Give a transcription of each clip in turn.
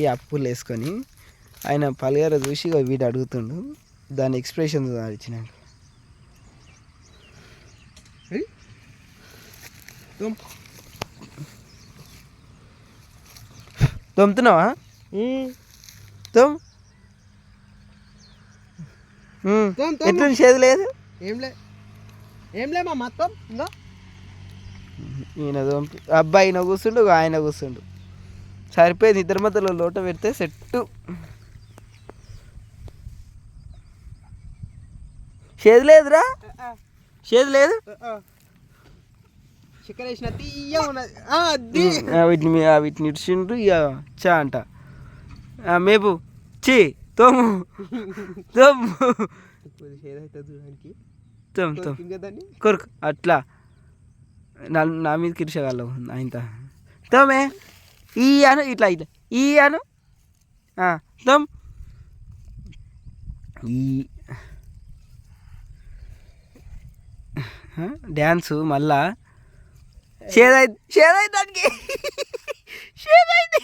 ఈ అప్పులు వేసుకొని ఆయన పలుగార చూసి వీడు అడుగుతుండు, దాని ఎక్స్ప్రెషన్ ఇచ్చినాడు. తొమ్ముతున్నావా? ఎట్లా చేదు లేదు? ఏంలే మా మొత్తం ఈయన అబ్బాయి ఈయన కూర్చుండు, ఆయన కూర్చుండు. సరిపోయింది, ఇద్దరి మధ్యలో లోట పెడితే సెట్టు. చేదు లేదురా, చేదు లేదు. వీటిని ఇడిచిండ్రు ఇక చా అంట. మేపు చీ తోము తోము కొరకు అట్లా నా మీద కిరిచగలవు ఆయనతో. తోమే ఈ అను, ఇట్లా ఇట్లా ఈ అను, తోమ్ ఈ డ్యాన్సు మళ్ళా షేదైంది దానికి, షేదైంది.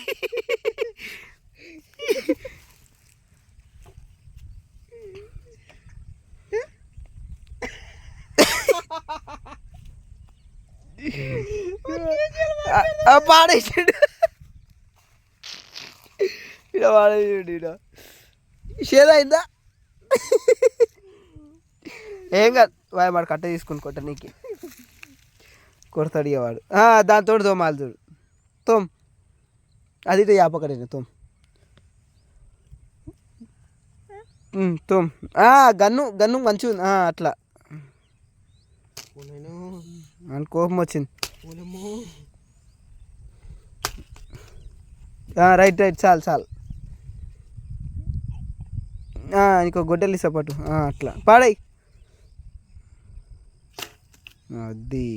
పాడేసాడు ఇలా, పాడేసాడు ఇలా. షేదైందా? ఏం కాదు, వాడు కట్ట తీసుకుని కొట్ట నీకు కొడతాడు ఇక వాడు. దాంతో తోమాలి చూడు. తోమ్ అది యాపకడేనా తోమ్ తోమ్. గన్ను మంచిగా అట్లా అని కోపం వచ్చింది. రైట్ చాలు ఇంకో గొడ్డలి సపోర్టు అట్లా పాడాయి అది.